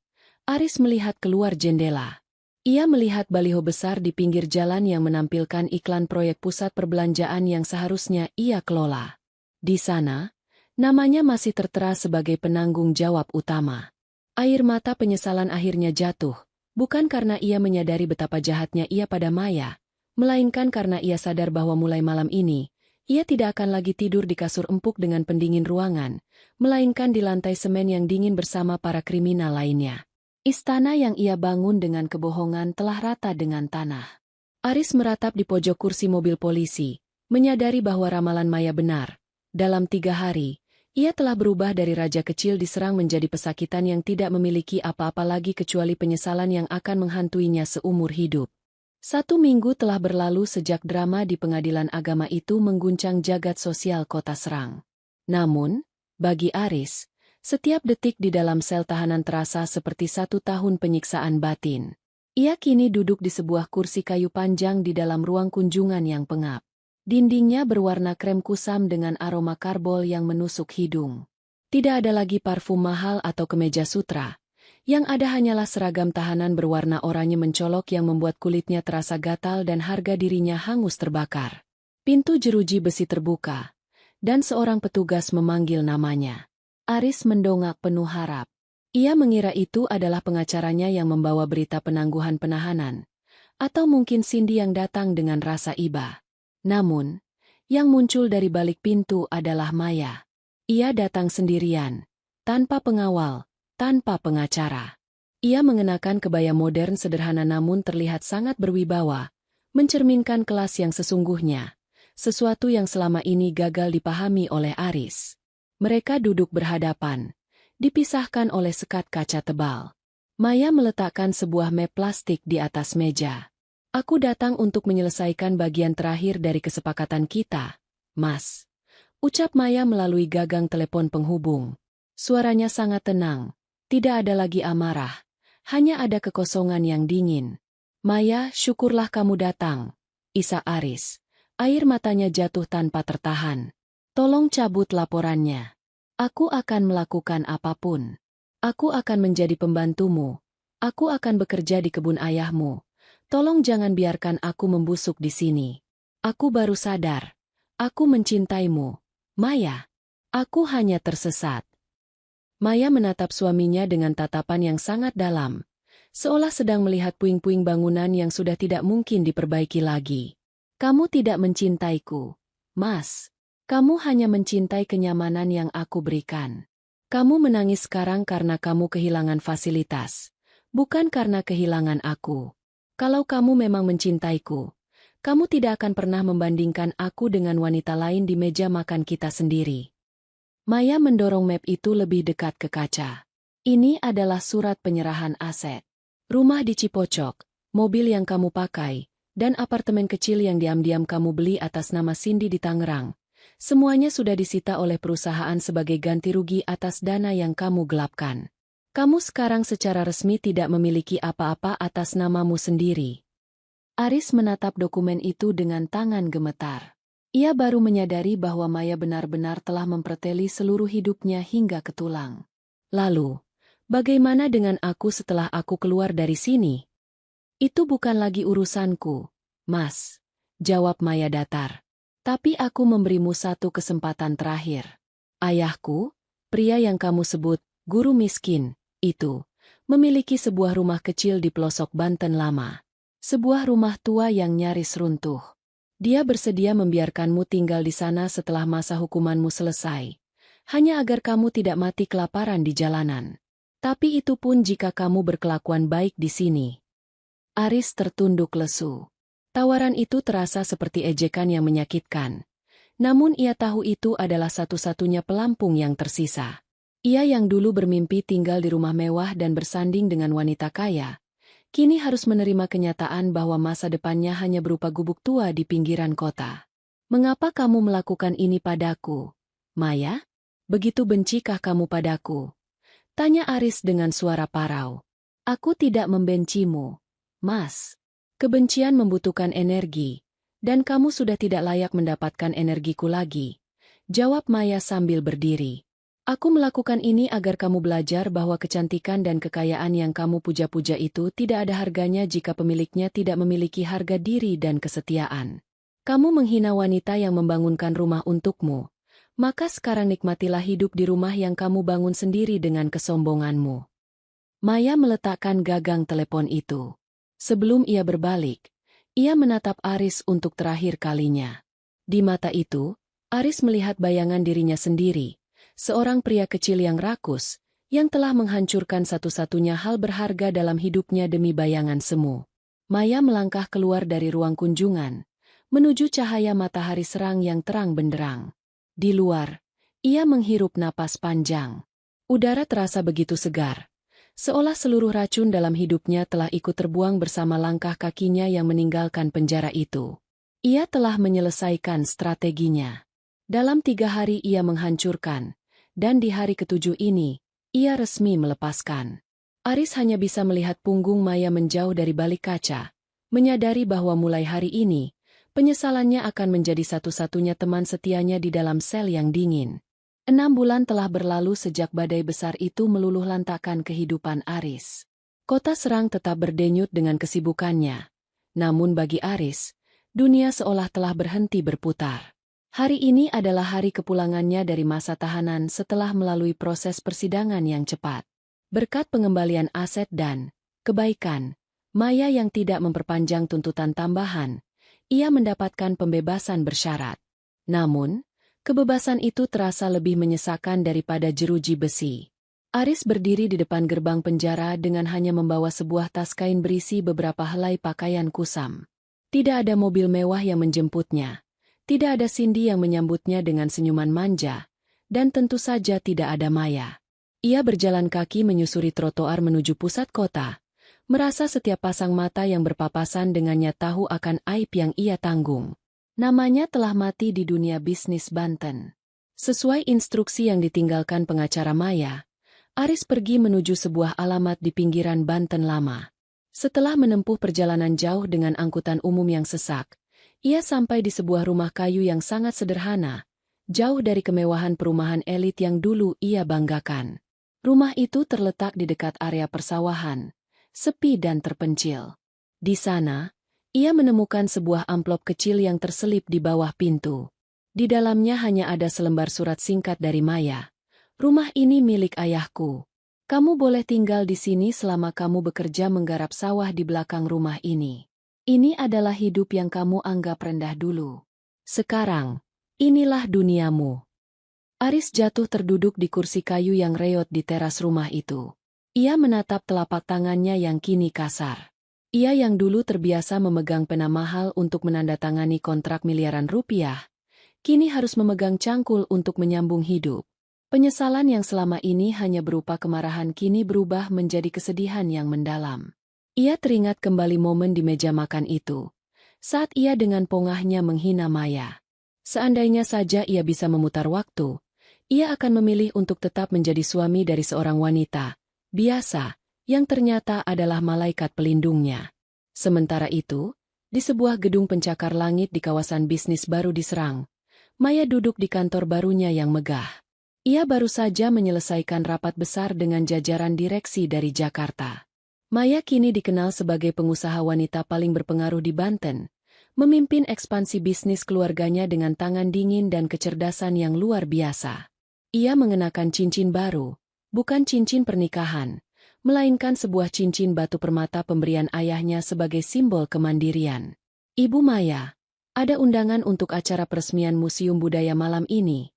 Aris melihat keluar jendela. Ia melihat baliho besar di pinggir jalan yang menampilkan iklan proyek pusat perbelanjaan yang seharusnya ia kelola. Di sana, namanya masih tertera sebagai penanggung jawab utama. Air mata penyesalan akhirnya jatuh, bukan karena ia menyadari betapa jahatnya ia pada Maya, melainkan karena ia sadar bahwa mulai malam ini, ia tidak akan lagi tidur di kasur empuk dengan pendingin ruangan, melainkan di lantai semen yang dingin bersama para kriminal lainnya. Istana yang ia bangun dengan kebohongan telah rata dengan tanah. Aris meratap di pojok kursi mobil polisi, menyadari bahwa ramalan Maya benar. Dalam 3 hari, ia telah berubah dari raja kecil diserang menjadi pesakitan yang tidak memiliki apa-apa lagi kecuali penyesalan yang akan menghantuinya seumur hidup. 1 minggu telah berlalu sejak drama di pengadilan agama itu mengguncang jagat sosial kota Serang. Namun, bagi Aris, setiap detik di dalam sel tahanan terasa seperti 1 tahun penyiksaan batin. Ia kini duduk di sebuah kursi kayu panjang di dalam ruang kunjungan yang pengap. Dindingnya berwarna krem kusam dengan aroma karbol yang menusuk hidung. Tidak ada lagi parfum mahal atau kemeja sutra. Yang ada hanyalah seragam tahanan berwarna oranye mencolok yang membuat kulitnya terasa gatal dan harga dirinya hangus terbakar. Pintu jeruji besi terbuka, dan seorang petugas memanggil namanya. Aris mendongak penuh harap. Ia mengira itu adalah pengacaranya yang membawa berita penangguhan penahanan, atau mungkin Cindy yang datang dengan rasa iba. Namun, yang muncul dari balik pintu adalah Maya. Ia datang sendirian, tanpa pengawal, tanpa pengacara. Ia mengenakan kebaya modern sederhana namun terlihat sangat berwibawa, mencerminkan kelas yang sesungguhnya, sesuatu yang selama ini gagal dipahami oleh Aris. Mereka duduk berhadapan, dipisahkan oleh sekat kaca tebal. Maya meletakkan sebuah map plastik di atas meja. Aku datang untuk menyelesaikan bagian terakhir dari kesepakatan kita, Mas. Ucap Maya melalui gagang telepon penghubung. Suaranya sangat tenang. Tidak ada lagi amarah, hanya ada kekosongan yang dingin. Maya, syukurlah kamu datang. Isak Aris. Air matanya jatuh tanpa tertahan. Tolong cabut laporannya. Aku akan melakukan apapun. Aku akan menjadi pembantumu. Aku akan bekerja di kebun ayahmu. Tolong jangan biarkan aku membusuk di sini. Aku baru sadar. Aku mencintaimu. Maya. Aku hanya tersesat. Maya menatap suaminya dengan tatapan yang sangat dalam, seolah sedang melihat puing-puing bangunan yang sudah tidak mungkin diperbaiki lagi. Kamu tidak mencintaiku, Mas. Kamu hanya mencintai kenyamanan yang aku berikan. Kamu menangis sekarang karena kamu kehilangan fasilitas, bukan karena kehilangan aku. Kalau kamu memang mencintaiku, kamu tidak akan pernah membandingkan aku dengan wanita lain di meja makan kita sendiri. Maya mendorong map itu lebih dekat ke kaca. Ini adalah surat penyerahan aset. Rumah di Cipocok, mobil yang kamu pakai, dan apartemen kecil yang diam-diam kamu beli atas nama Cindy di Tangerang. Semuanya sudah disita oleh perusahaan sebagai ganti rugi atas dana yang kamu gelapkan. Kamu sekarang secara resmi tidak memiliki apa-apa atas namamu sendiri. Aris menatap dokumen itu dengan tangan gemetar. Ia baru menyadari bahwa Maya benar-benar telah memperteli seluruh hidupnya hingga ke tulang. Lalu, bagaimana dengan aku setelah aku keluar dari sini? Itu bukan lagi urusanku, Mas, jawab Maya datar. Tapi aku memberimu satu kesempatan terakhir. Ayahku, pria yang kamu sebut, guru miskin, itu, memiliki sebuah rumah kecil di pelosok Banten lama. Sebuah rumah tua yang nyaris runtuh. Dia bersedia membiarkanmu tinggal di sana setelah masa hukumanmu selesai, hanya agar kamu tidak mati kelaparan di jalanan. Tapi itu pun jika kamu berkelakuan baik di sini. Aris tertunduk lesu. Tawaran itu terasa seperti ejekan yang menyakitkan. Namun ia tahu itu adalah satu-satunya pelampung yang tersisa. Ia yang dulu bermimpi tinggal di rumah mewah dan bersanding dengan wanita kaya, kini harus menerima kenyataan bahwa masa depannya hanya berupa gubuk tua di pinggiran kota. "Mengapa kamu melakukan ini padaku, Maya? Begitu bencikah kamu padaku?" tanya Aris dengan suara parau. "Aku tidak membencimu, Mas. Kebencian membutuhkan energi, dan kamu sudah tidak layak mendapatkan energiku lagi," jawab Maya sambil berdiri. "Aku melakukan ini agar kamu belajar bahwa kecantikan dan kekayaan yang kamu puja-puja itu tidak ada harganya jika pemiliknya tidak memiliki harga diri dan kesetiaan. Kamu menghina wanita yang membangunkan rumah untukmu, maka sekarang nikmatilah hidup di rumah yang kamu bangun sendiri dengan kesombonganmu." Maya meletakkan gagang telepon itu. Sebelum ia berbalik, ia menatap Aris untuk terakhir kalinya. Di mata itu, Aris melihat bayangan dirinya sendiri, seorang pria kecil yang rakus, yang telah menghancurkan satu-satunya hal berharga dalam hidupnya demi bayangan semu. Maya melangkah keluar dari ruang kunjungan, menuju cahaya matahari serang yang terang benderang. Di luar, ia menghirup napas panjang. Udara terasa begitu segar, seolah seluruh racun dalam hidupnya telah ikut terbuang bersama langkah kakinya yang meninggalkan penjara itu. Ia telah menyelesaikan strateginya. Dalam 3 hari ia menghancurkan, dan di hari ketujuh ini, ia resmi melepaskan. Aris hanya bisa melihat punggung Maya menjauh dari balik kaca, menyadari bahwa mulai hari ini, penyesalannya akan menjadi satu-satunya teman setianya di dalam sel yang dingin. 6 bulan telah berlalu sejak badai besar itu meluluh lantakkan kehidupan Aris. Kota Serang tetap berdenyut dengan kesibukannya. Namun bagi Aris, dunia seolah telah berhenti berputar. Hari ini adalah hari kepulangannya dari masa tahanan setelah melalui proses persidangan yang cepat. Berkat pengembalian aset dan kebaikan Maya yang tidak memperpanjang tuntutan tambahan, ia mendapatkan pembebasan bersyarat. Namun, kebebasan itu terasa lebih menyesakan daripada jeruji besi. Aris berdiri di depan gerbang penjara dengan hanya membawa sebuah tas kain berisi beberapa helai pakaian kusam. Tidak ada mobil mewah yang menjemputnya. Tidak ada Cindy yang menyambutnya dengan senyuman manja. Dan tentu saja tidak ada Maya. Ia berjalan kaki menyusuri trotoar menuju pusat kota, merasa setiap pasang mata yang berpapasan dengannya tahu akan aib yang ia tanggung. Namanya telah mati di dunia bisnis Banten. Sesuai instruksi yang ditinggalkan pengacara Maya, Aris pergi menuju sebuah alamat di pinggiran Banten lama. Setelah menempuh perjalanan jauh dengan angkutan umum yang sesak, ia sampai di sebuah rumah kayu yang sangat sederhana, jauh dari kemewahan perumahan elit yang dulu ia banggakan. Rumah itu terletak di dekat area persawahan, sepi dan terpencil. Di sana, ia menemukan sebuah amplop kecil yang terselip di bawah pintu. Di dalamnya hanya ada selembar surat singkat dari Maya. "Rumah ini milik ayahku. Kamu boleh tinggal di sini selama kamu bekerja menggarap sawah di belakang rumah ini. Ini adalah hidup yang kamu anggap rendah dulu. Sekarang, inilah duniamu." Aris jatuh terduduk di kursi kayu yang reot di teras rumah itu. Ia menatap telapak tangannya yang kini kasar. Ia yang dulu terbiasa memegang pena mahal untuk menandatangani kontrak miliaran rupiah, kini harus memegang cangkul untuk menyambung hidup. Penyesalan yang selama ini hanya berupa kemarahan kini berubah menjadi kesedihan yang mendalam. Ia teringat kembali momen di meja makan itu, saat ia dengan pongahnya menghina Maya. Seandainya saja ia bisa memutar waktu, ia akan memilih untuk tetap menjadi suami dari seorang wanita biasa, yang ternyata adalah malaikat pelindungnya. Sementara itu, di sebuah gedung pencakar langit di kawasan bisnis baru di Serang, Maya duduk di kantor barunya yang megah. Ia baru saja menyelesaikan rapat besar dengan jajaran direksi dari Jakarta. Maya kini dikenal sebagai pengusaha wanita paling berpengaruh di Banten, memimpin ekspansi bisnis keluarganya dengan tangan dingin dan kecerdasan yang luar biasa. Ia mengenakan cincin baru, bukan cincin pernikahan, melainkan sebuah cincin batu permata pemberian ayahnya sebagai simbol kemandirian. "Ibu Maya, ada undangan untuk acara peresmian Museum Budaya malam ini,"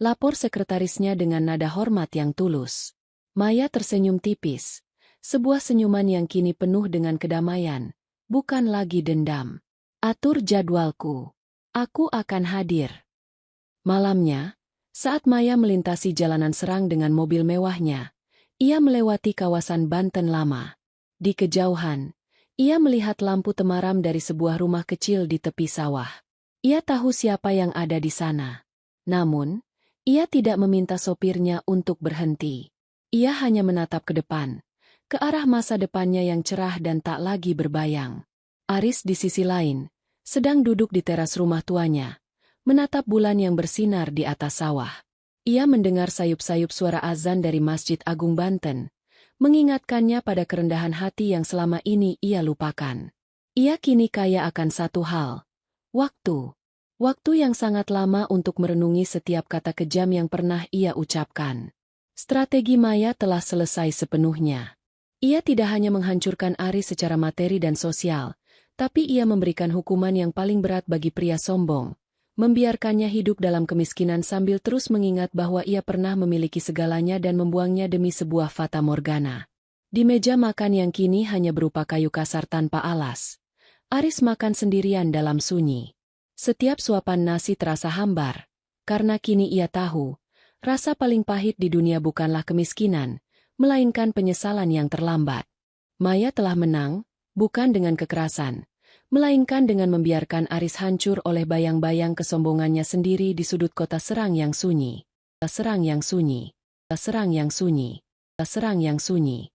lapor sekretarisnya dengan nada hormat yang tulus. Maya tersenyum tipis, sebuah senyuman yang kini penuh dengan kedamaian, bukan lagi dendam. "Atur jadwalku. Aku akan hadir." Malamnya, Saat Maya melintasi jalanan Serang dengan mobil mewahnya, ia melewati kawasan Banten Lama. Di kejauhan, ia melihat lampu temaram dari sebuah rumah kecil di tepi sawah. Ia tahu siapa yang ada di sana. Namun, ia tidak meminta sopirnya untuk berhenti. Ia hanya menatap ke depan, ke arah masa depannya yang cerah dan tak lagi berbayang. Aris di sisi lain, sedang duduk di teras rumah tuanya, menatap bulan yang bersinar di atas sawah. Ia mendengar sayup-sayup suara azan dari Masjid Agung Banten, mengingatkannya pada kerendahan hati yang selama ini ia lupakan. Ia kini kaya akan satu hal, waktu. Waktu yang sangat lama untuk merenungi setiap kata kejam yang pernah ia ucapkan. Strategi Maya telah selesai sepenuhnya. Ia tidak hanya menghancurkan Aris secara materi dan sosial, tapi ia memberikan hukuman yang paling berat bagi pria sombong, membiarkannya hidup dalam kemiskinan sambil terus mengingat bahwa ia pernah memiliki segalanya dan membuangnya demi sebuah fata morgana. Di meja makan yang kini hanya berupa kayu kasar tanpa alas, Aris makan sendirian dalam sunyi. Setiap suapan nasi terasa hambar, karena kini ia tahu, rasa paling pahit di dunia bukanlah kemiskinan, melainkan penyesalan yang terlambat. Maya telah menang, bukan dengan kekerasan, melainkan dengan membiarkan Aris hancur oleh bayang-bayang kesombongannya sendiri di sudut kota Serang yang sunyi. Serang yang sunyi. Serang yang sunyi. Serang yang sunyi.